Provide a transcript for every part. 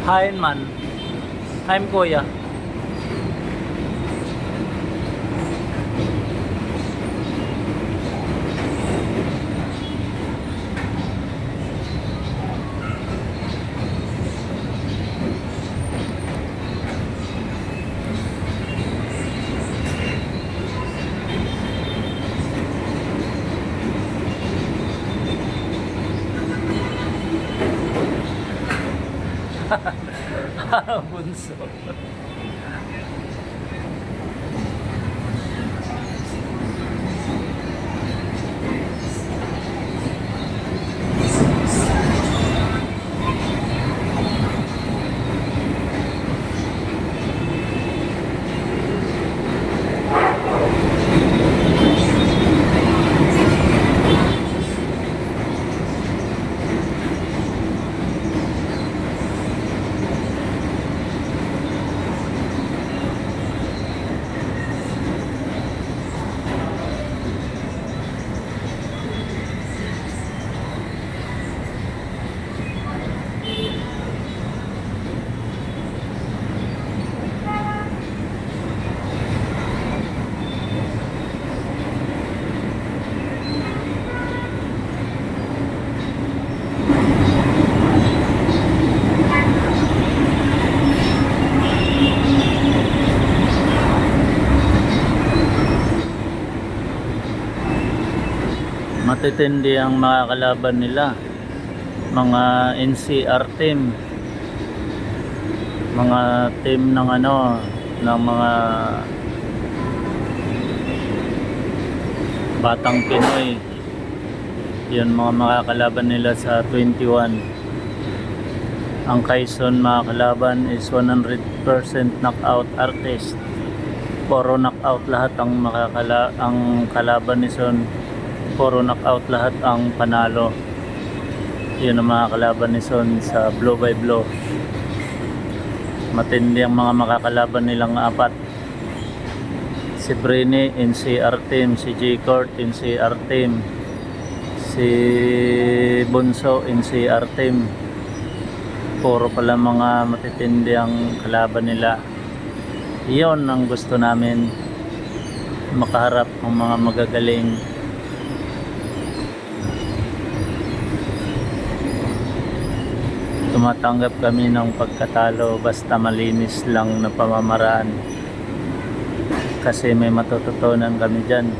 Hain man. Hain kuya. Bunso. Matitindi ang mga kalaban nila, mga NCR team, mga team ng ng mga batang Pinoy. Yun mga makakalaban nila sa 21. Ang Quezon mga kalaban is 100% knockout artist. Puro knockout lahat ang kalaban ni Son. Puro knockout lahat ang panalo. Yun ang mga kalaban ni Son sa blow by blow. Matindi ang mga makakalaban nilang apat. Si Brini, NCR team. Si J-Court, NCR team. Si Bunso, NCR team. Puro pala mga matitindi ang kalaban nila. Iyon ang gusto namin, makaharap ng mga magagaling. Tumatanggap kami ng pagkatalo basta malinis lang na pamamaraan, kasi may matututunan kami dyan.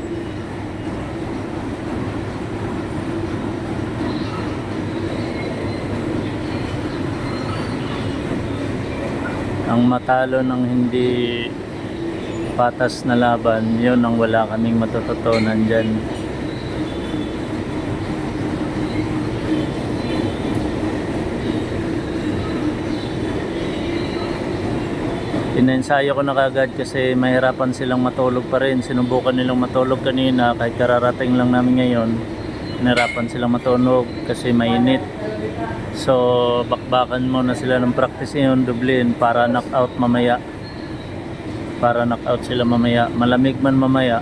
Ang matalo ng hindi patas na laban, yun ang wala kaming matututunan dyan. Inensayo ko na kagad kasi mahirapan silang matulog pa rin. Sinubukan nilang matulog kanina kahit kararating lang namin ngayon. Nahirapan silang matulog kasi mainit. So bakbakan muna sila ng practice ngayon, dublin para knockout mamaya. Para knockout sila mamaya. Malamig man mamaya,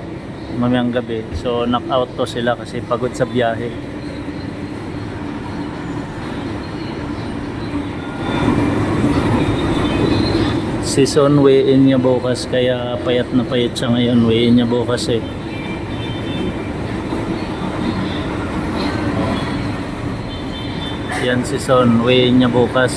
mamayang gabi. So knockout to sila kasi pagod sa biyahe. Si Son, weigh-in niya bukas, kaya payat na payat siya ngayon. Weigh-in niya bukas eh. Yan si Son, weigh-in niya bukas.